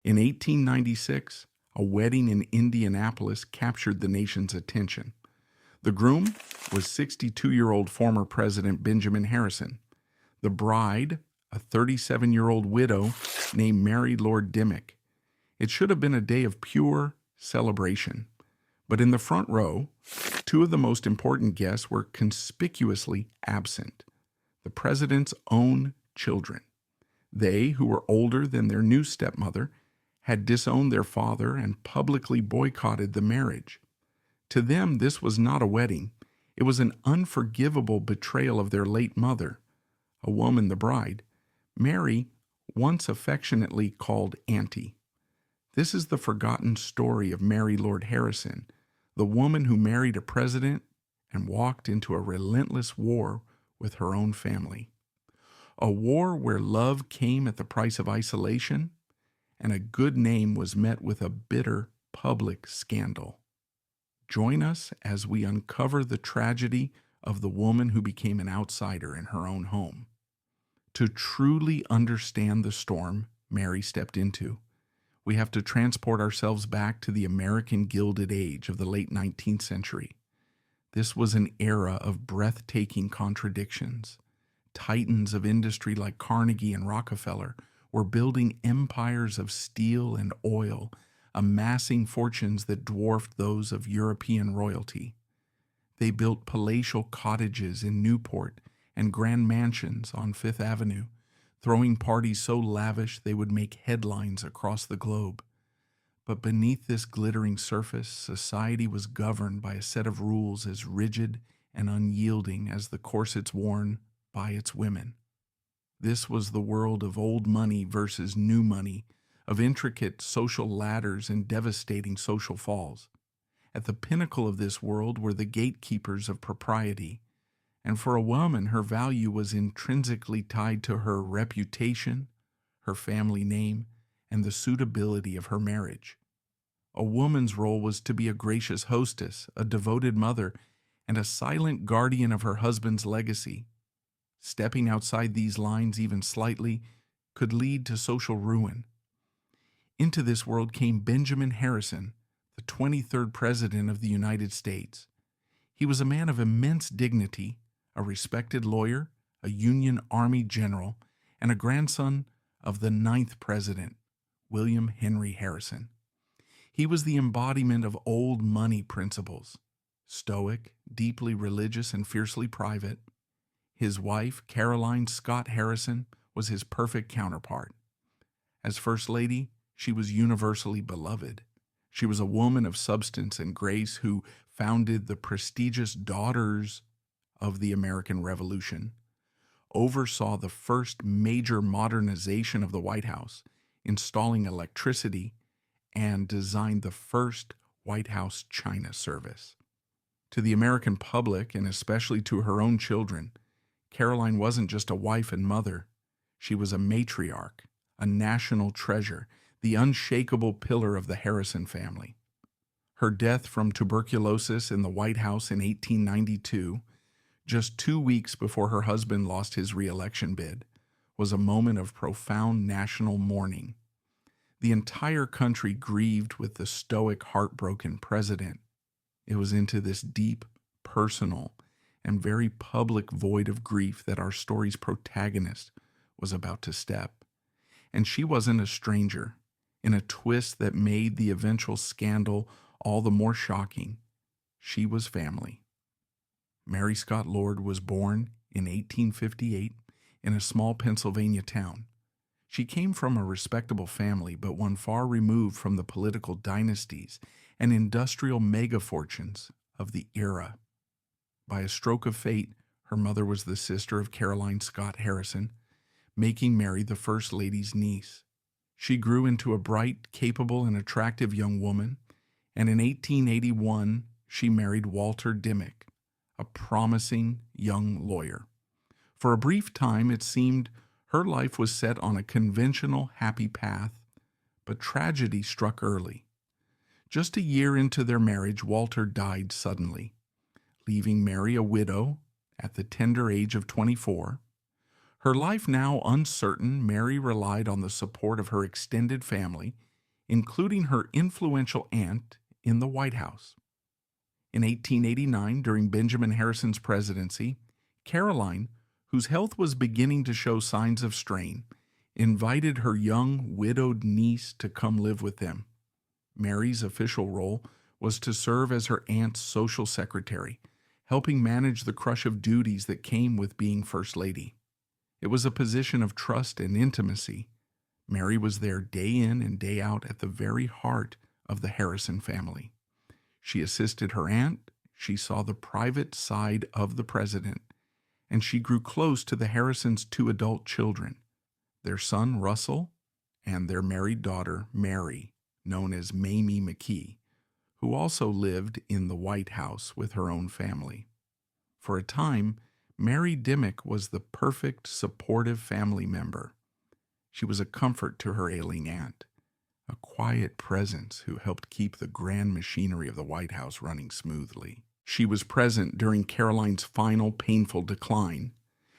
In 1896, a wedding in Indianapolis captured the nation's attention. The groom was 62-year-old former President Benjamin Harrison. The bride, a 37-year-old widow named Mary Lord Dimmock. It should have been a day of pure celebration. But in the front row, two of the most important guests were conspicuously absent: the president's own children. They, who were older than their new stepmother, had disowned their father and publicly boycotted the marriage. To them, this was not a wedding. It was an unforgivable betrayal of their late mother, a woman, the bride, Mary, once affectionately called Auntie. This is the forgotten story of Mary Lord Harrison, the woman who married a president and walked into a relentless war with her own family. A war where love came at the price of isolation, and a good name was met with a bitter public scandal. Join us as we uncover the tragedy of the woman who became an outsider in her own home. To truly understand the storm Mary stepped into, we have to transport ourselves back to the American Gilded Age of the late 19th century. This was an era of breathtaking contradictions. Titans of industry like Carnegie and Rockefeller were building empires of steel and oil, amassing fortunes that dwarfed those of European royalty. They built palatial cottages in Newport and grand mansions on Fifth Avenue, throwing parties so lavish they would make headlines across the globe. But beneath this glittering surface, society was governed by a set of rules as rigid and unyielding as the corsets worn by its women. This was the world of old money versus new money, of intricate social ladders and devastating social falls. At the pinnacle of this world were the gatekeepers of propriety, and for a woman her value was intrinsically tied to her reputation, her family name, and the suitability of her marriage. A woman's role was to be a gracious hostess, a devoted mother, and a silent guardian of her husband's legacy. Stepping outside these lines even slightly could lead to social ruin. Into this world came Benjamin Harrison, the 23rd President of the United States. He was a man of immense dignity, a respected lawyer, a Union Army general, and a grandson of the 9th President, William Henry Harrison. He was the embodiment of old money principles, stoic, deeply religious, and fiercely private. His wife, Caroline Scott Harrison, was his perfect counterpart. As First Lady, she was universally beloved. She was a woman of substance and grace who founded the prestigious Daughters of the American Revolution, oversaw the first major modernization of the White House, installing electricity, and designed the first White House China service. To the American public, and especially to her own children, Caroline wasn't just a wife and mother. She was a matriarch, a national treasure, the unshakable pillar of the Harrison family. Her death from tuberculosis in the White House in 1892, just 2 weeks before her husband lost his re-election bid, was a moment of profound national mourning. The entire country grieved with the stoic, heartbroken president. It was into this deep, personal, and very public void of grief that our story's protagonist was about to step. And she wasn't a stranger. In a twist that made the eventual scandal all the more shocking, she was family. Mary Scott Lord was born in 1858 in a small Pennsylvania town. She came from a respectable family, but one far removed from the political dynasties and industrial megafortunes of the era. By a stroke of fate, her mother was the sister of Caroline Scott Harrison, making Mary the First Lady's niece. She grew into a bright, capable, and attractive young woman, and in 1881 she married Walter Dimmock, a promising young lawyer. For a brief time, it seemed her life was set on a conventional, happy path, but tragedy struck early. Just a year into their marriage, Walter died suddenly, leaving Mary a widow at the tender age of 24. Her life now uncertain, Mary relied on the support of her extended family, including her influential aunt in the White House. In 1889, during Benjamin Harrison's presidency, Caroline, whose health was beginning to show signs of strain, invited her young, widowed niece to come live with them. Mary's official role was to serve as her aunt's social secretary, helping manage the crush of duties that came with being First Lady. It was a position of trust and intimacy. Mary was there day in and day out at the very heart of the Harrison family. She assisted her aunt, she saw the private side of the president, and she grew close to the Harrisons' two adult children, their son Russell and their married daughter Mary, known as Mamie McKee, who also lived in the White House with her own family. For a time, Mary Dimmock was the perfect supportive family member. She was a comfort to her ailing aunt, a quiet presence who helped keep the grand machinery of the White House running smoothly. She was present during Caroline's final painful decline.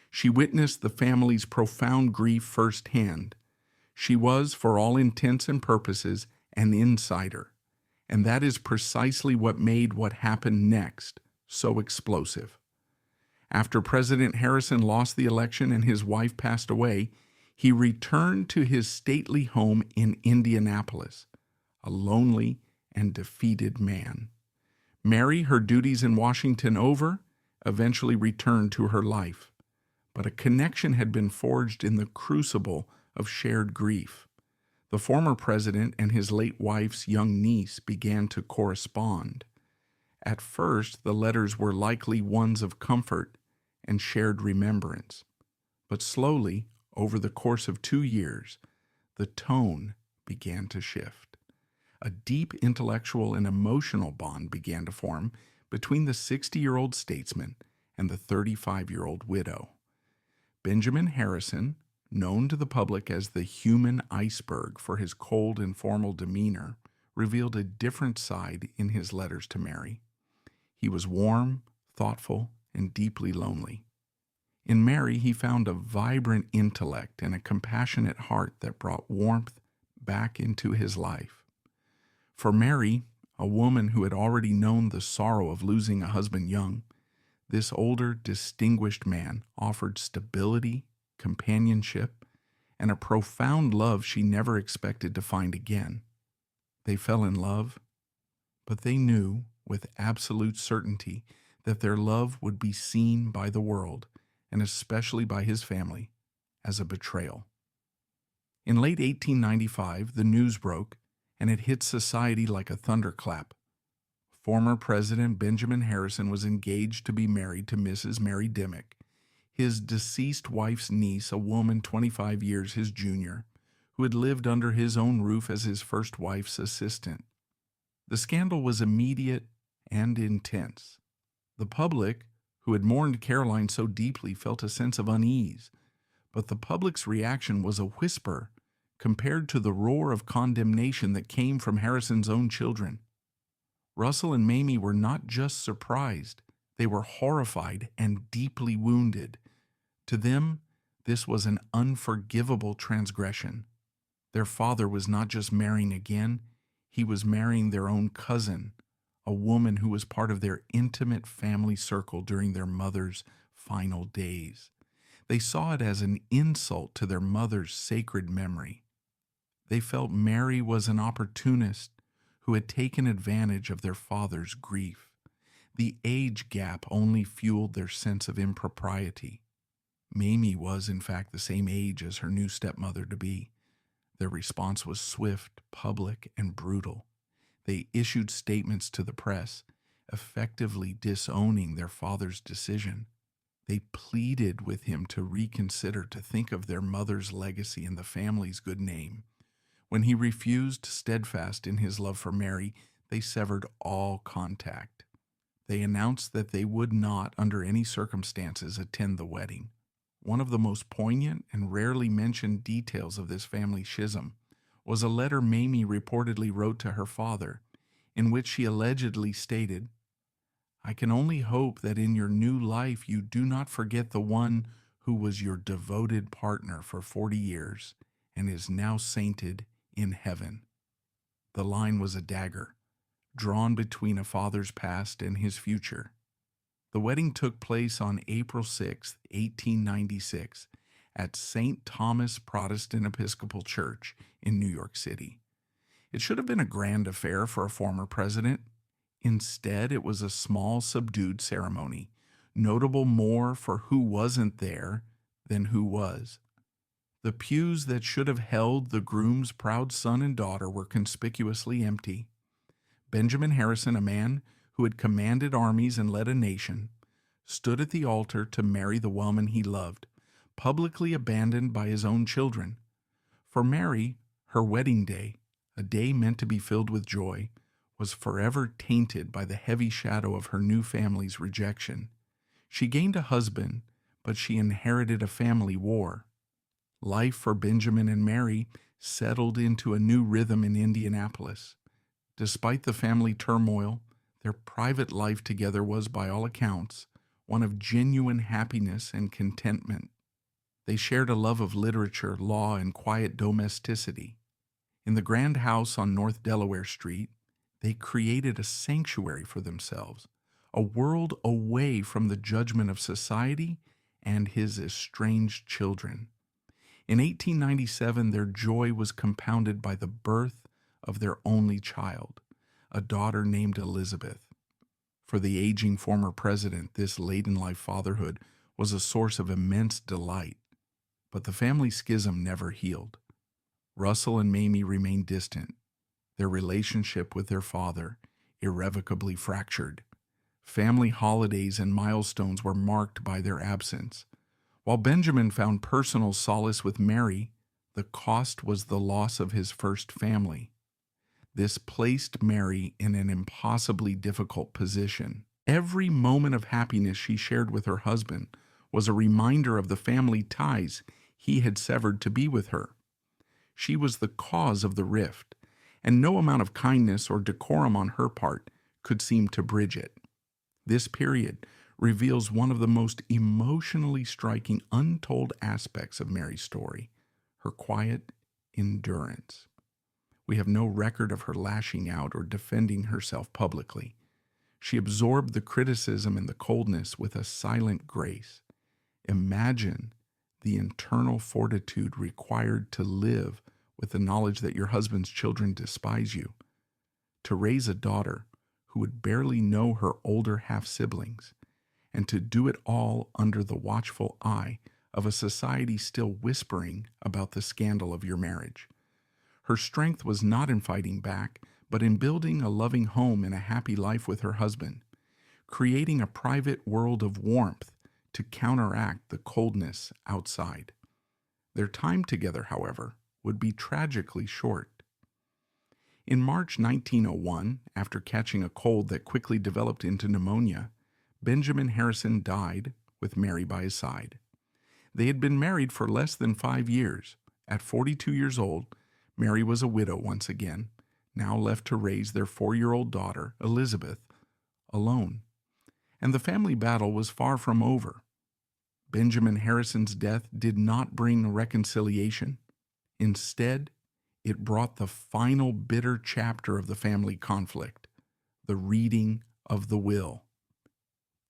She witnessed the family's profound grief firsthand. She was, for all intents and purposes, an insider, and that is precisely what made what happened next so explosive. After President Harrison lost the election and his wife passed away, he returned to his stately home in Indianapolis, a lonely and defeated man. Mary, her duties in Washington over, eventually returned to her life, but a connection had been forged in the crucible of shared grief. The former president and his late wife's young niece began to correspond. At first, the letters were likely ones of comfort and shared remembrance, but slowly, over the course of 2 years, the tone began to shift. A deep intellectual and emotional bond began to form between the 60-year-old statesman and the 35-year-old widow. Benjamin Harrison, known to the public as the human iceberg for his cold and formal demeanor, revealed a different side in his letters to Mary. He was warm, thoughtful, and deeply lonely. In Mary, he found a vibrant intellect and a compassionate heart that brought warmth back into his life. For Mary, a woman who had already known the sorrow of losing a husband young, this older, distinguished man offered stability, companionship, and a profound love she never expected to find again. They fell in love, but they knew with absolute certainty that their love would be seen by the world, and especially by his family, as a betrayal. In late 1895, the news broke, and it hit society like a thunderclap. Former President Benjamin Harrison was engaged to be married to Mrs. Mary Dimmock, his deceased wife's niece, a woman 25 years his junior, who had lived under his own roof as his first wife's assistant. The scandal was immediate and intense. The public, who had mourned Caroline so deeply, felt a sense of unease, but the public's reaction was a whisper compared to the roar of condemnation that came from Harrison's own children. Russell and Mamie were not just surprised, they were horrified and deeply wounded. To them, this was an unforgivable transgression. Their father was not just marrying again, he was marrying their own cousin, a woman who was part of their intimate family circle during their mother's final days. They saw it as an insult to their mother's sacred memory. They felt Mary was an opportunist who had taken advantage of their father's grief. The age gap only fueled their sense of impropriety. Mamie was, in fact, the same age as her new stepmother-to-be. Their response was swift, public, and brutal. They issued statements to the press, effectively disowning their father's decision. They pleaded with him to reconsider, to think of their mother's legacy and the family's good name. When he refused, steadfast in his love for Mary, they severed all contact. They announced that they would not, under any circumstances, attend the wedding. One of the most poignant and rarely mentioned details of this family schism was a letter Mamie reportedly wrote to her father, in which she allegedly stated, "I can only hope that in your new life you do not forget the one who was your devoted partner for 40 years and is now sainted in heaven." The line was a dagger, drawn between a father's past and his future. The wedding took place on April 6, 1896, at St. Thomas Protestant Episcopal Church in New York City. It should have been a grand affair for a former president. Instead, it was a small, subdued ceremony, notable more for who wasn't there than who was. The pews that should have held the groom's proud son and daughter were conspicuously empty. Benjamin Harrison, a man who had commanded armies and led a nation, stood at the altar to marry the woman he loved, publicly abandoned by his own children. For Mary, her wedding day, a day meant to be filled with joy, was forever tainted by the heavy shadow of her new family's rejection. She gained a husband, but she inherited a family war. Life for Benjamin and Mary settled into a new rhythm in Indianapolis. Despite the family turmoil, their private life together was, by all accounts, one of genuine happiness and contentment. They shared a love of literature, law, and quiet domesticity. In the grand house on North Delaware Street, they created a sanctuary for themselves, a world away from the judgment of society and his estranged children. In 1897, their joy was compounded by the birth of their only child, a daughter named Elizabeth. For the aging former president, this late-in-life fatherhood was a source of immense delight. But the family schism never healed. Russell and Mamie remained distant, their relationship with their father irrevocably fractured. Family holidays and milestones were marked by their absence. While Benjamin found personal solace with Mary, the cost was the loss of his first family. This placed Mary in an impossibly difficult position. Every moment of happiness she shared with her husband was a reminder of the family ties he had severed to be with her. She was the cause of the rift, and no amount of kindness or decorum on her part could seem to bridge it. This period reveals one of the most emotionally striking untold aspects of Mary's story, her quiet endurance. We have no record of her lashing out or defending herself publicly. She absorbed the criticism and the coldness with a silent grace. Imagine the internal fortitude required to live with the knowledge that your husband's children despise you, to raise a daughter who would barely know her older half-siblings, and to do it all under the watchful eye of a society still whispering about the scandal of your marriage. Her strength was not in fighting back, but in building a loving home and a happy life with her husband, creating a private world of warmth to counteract the coldness outside. Their time together, however, would be tragically short. In March 1901, after catching a cold that quickly developed into pneumonia, Benjamin Harrison died with Mary by his side. They had been married for less than 5 years. At 42 years old, Mary was a widow once again, now left to raise their 4-year-old daughter, Elizabeth, alone. And the family battle was far from over. Benjamin Harrison's death did not bring reconciliation. Instead, it brought the final bitter chapter of the family conflict, the reading of the will.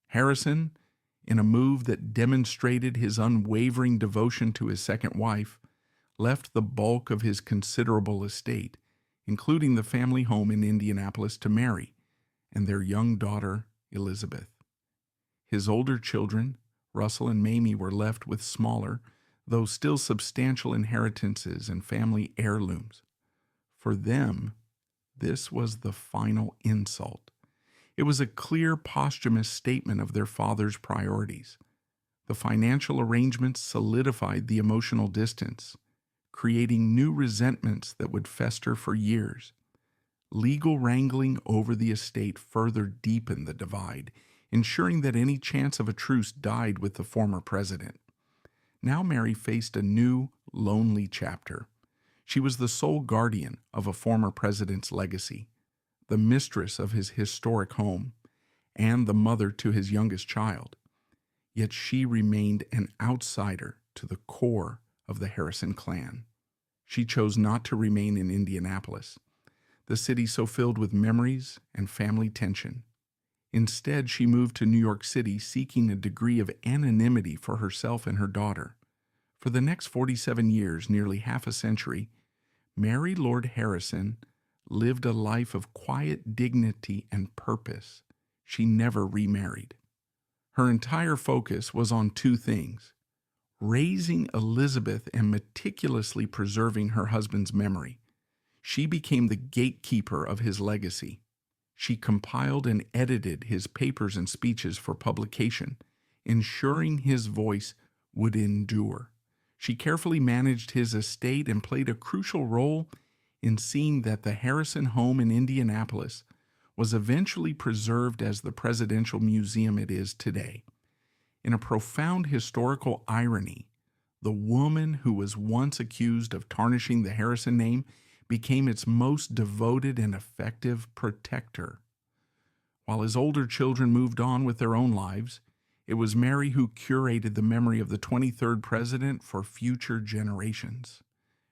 Harrison, in a move that demonstrated his unwavering devotion to his second wife, left the bulk of his considerable estate, including the family home in Indianapolis, to Mary and their young daughter, Elizabeth. His older children, Russell and Mamie, were left with smaller, though still substantial inheritances and family heirlooms. For them, this was the final insult. It was a clear posthumous statement of their father's priorities. The financial arrangements solidified the emotional distance, creating new resentments that would fester for years. Legal wrangling over the estate further deepened the divide, ensuring that any chance of a truce died with the former president. Now Mary faced a new, lonely chapter. She was the sole guardian of a former president's legacy, the mistress of his historic home, and the mother to his youngest child. Yet she remained an outsider to the core of the Harrison clan. She chose not to remain in Indianapolis. the city so filled with memories and family tension. Instead, she moved to New York City seeking a degree of anonymity for herself and her daughter. For the next 47 years, nearly half a century, Mary Lord Harrison lived a life of quiet dignity and purpose. She never remarried. Her entire focus was on two things: raising Elizabeth and meticulously preserving her husband's memory. She became the gatekeeper of his legacy. She compiled and edited his papers and speeches for publication, ensuring his voice would endure. She carefully managed his estate and played a crucial role in seeing that the Harrison home in Indianapolis was eventually preserved as the presidential museum it is today. In a profound historical irony, the woman who was once accused of tarnishing the Harrison name became its most devoted and effective protector. While his older children moved on with their own lives, it was Mary who curated the memory of the 23rd president for future generations.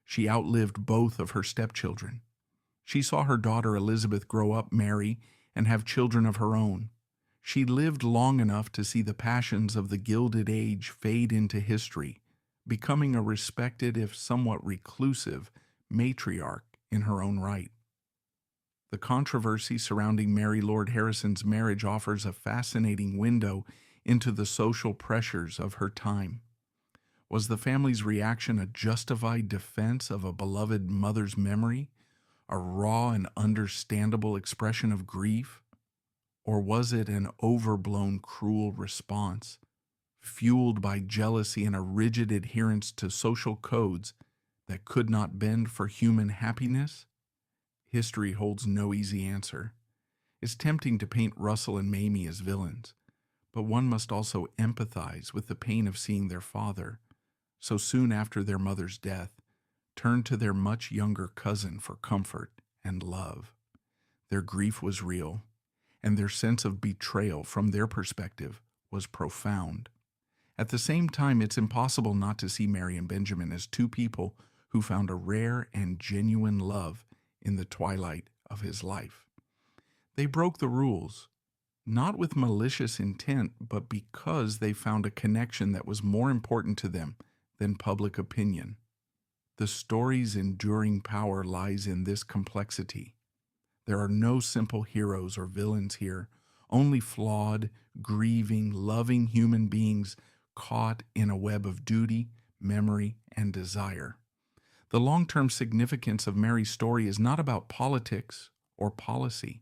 She outlived both of her stepchildren. She saw her daughter Elizabeth grow up, marry, and have children of her own. She lived long enough to see the passions of the Gilded Age fade into history, becoming a respected, if somewhat reclusive, matriarch in her own right. The controversy surrounding Mary Lord Harrison's marriage offers a fascinating window into the social pressures of her time. Was the family's reaction a justified defense of a beloved mother's memory, a raw and understandable expression of grief? Or was it an overblown, cruel response, fueled by jealousy and a rigid adherence to social codes that could not bend for human happiness? History holds no easy answer. It's tempting to paint Russell and Mamie as villains, but one must also empathize with the pain of seeing their father, so soon after their mother's death, turn to their much younger cousin for comfort and love. Their grief was real, and their sense of betrayal from their perspective was profound. At the same time, it's impossible not to see Mary and Benjamin as two people who found a rare and genuine love in the twilight of his life. They broke the rules, not with malicious intent, but because they found a connection that was more important to them than public opinion. The story's enduring power lies in this complexity. There are no simple heroes or villains here, only flawed, grieving, loving human beings caught in a web of duty, memory, and desire. The long-term significance of Mary's story is not about politics or policy.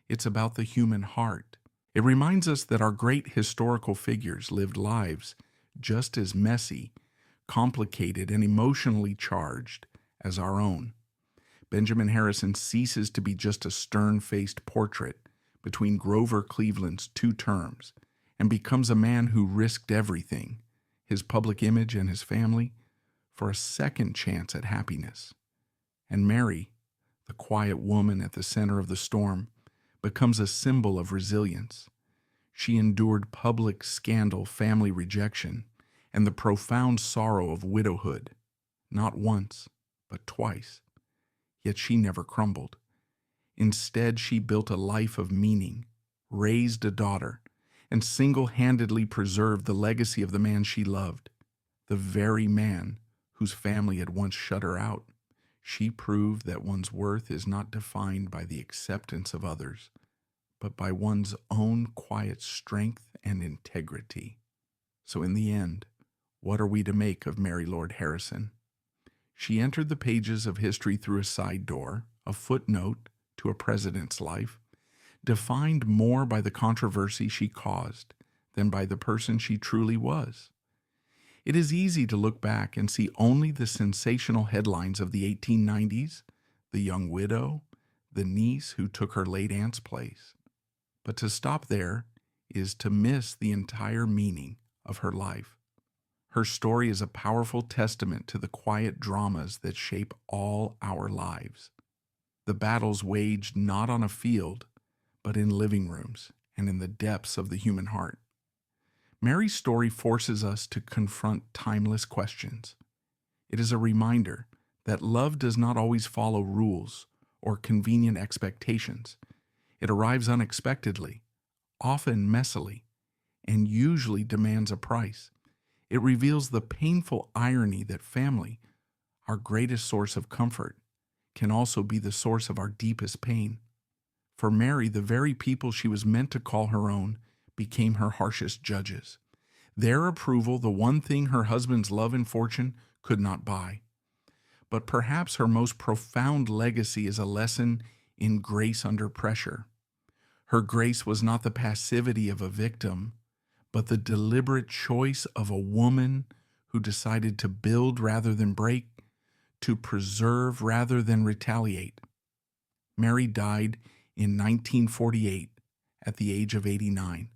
It's about the human heart. It reminds us that our great historical figures lived lives just as messy, complicated, and emotionally charged as our own. Benjamin Harrison ceases to be just a stern-faced portrait between Grover Cleveland's two terms and becomes a man who risked everything, his public image and his family, for a second chance at happiness. And Mary, the quiet woman at the center of the storm, becomes a symbol of resilience. She endured public scandal, family rejection, and the profound sorrow of widowhood, not once, but twice. Yet she never crumbled. Instead, she built a life of meaning, raised a daughter, and single-handedly preserved the legacy of the man she loved, the very man whose family had once shut her out. She proved that one's worth is not defined by the acceptance of others, but by one's own quiet strength and integrity. So in the end, what are we to make of Mary Lord Harrison? She entered the pages of history through a side door, a footnote to a president's life, defined more by the controversy she caused than by the person she truly was. It is easy to look back and see only the sensational headlines of the 1890s, the young widow, the niece who took her late aunt's place. But to stop there is to miss the entire meaning of her life. Her story is a powerful testament to the quiet dramas that shape all our lives. The battles waged not on a field, but in living rooms and in the depths of the human heart. Mary's story forces us to confront timeless questions. It is a reminder that love does not always follow rules or convenient expectations. It arrives unexpectedly, often messily, and usually demands a price. It reveals the painful irony that family, our greatest source of comfort, can also be the source of our deepest pain. For Mary, the very people she was meant to call her own became her harshest judges. Their approval, the one thing her husband's love and fortune could not buy. But perhaps her most profound legacy is a lesson in grace under pressure. Her grace was not the passivity of a victim, but the deliberate choice of a woman who decided to build rather than break, to preserve rather than retaliate. Mary died in 1948 at the age of 89.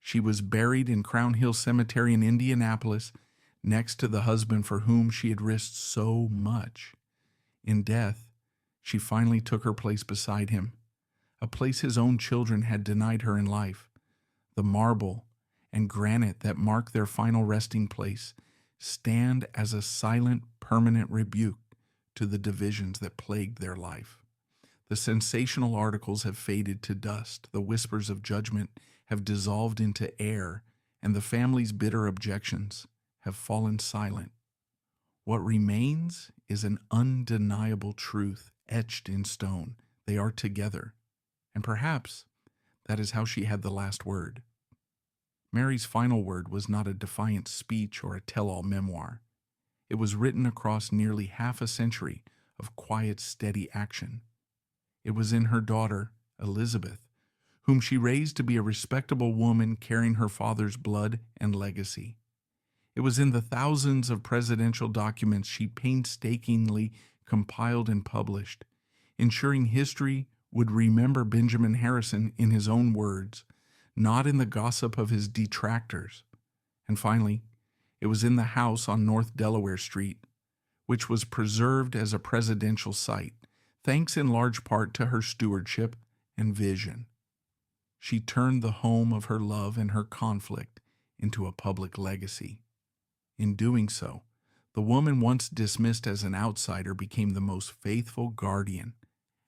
She was buried in Crown Hill Cemetery in Indianapolis next to the husband for whom she had risked so much. In death, she finally took her place beside him, a place his own children had denied her in life. The marble and granite that mark their final resting place stand as a silent, permanent rebuke to the divisions that plagued their life. The sensational articles have faded to dust, the whispers of judgment have dissolved into air, and the family's bitter objections have fallen silent. What remains is an undeniable truth etched in stone. They are together, and perhaps that is how she had the last word. Mary's final word was not a defiant speech or a tell-all memoir. It was written across nearly half a century of quiet, steady action. It was in her daughter, Elizabeth, whom she raised to be a respectable woman carrying her father's blood and legacy. It was in the thousands of presidential documents she painstakingly compiled and published, ensuring history would remember Benjamin Harrison in his own words, not in the gossip of his detractors. And finally, it was in the house on North Delaware Street, which was preserved as a presidential site, thanks in large part to her stewardship and vision. She turned the home of her love and her conflict into a public legacy. In doing so, the woman once dismissed as an outsider became the most faithful guardian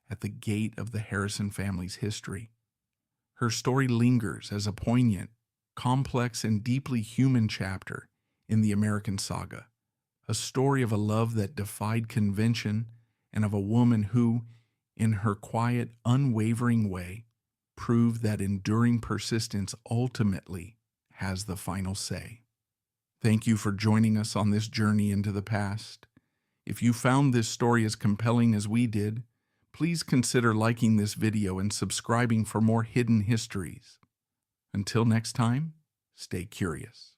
at the gate of the Harrison family's history. Her story lingers as a poignant, complex, and deeply human chapter in the American saga, a story of a love that defied convention and of a woman who, in her quiet, unwavering way, proved that enduring persistence ultimately has the final say. Thank you for joining us on this journey into the past. If you found this story as compelling as we did, please consider liking this video and subscribing for more hidden histories. Until next time, stay curious.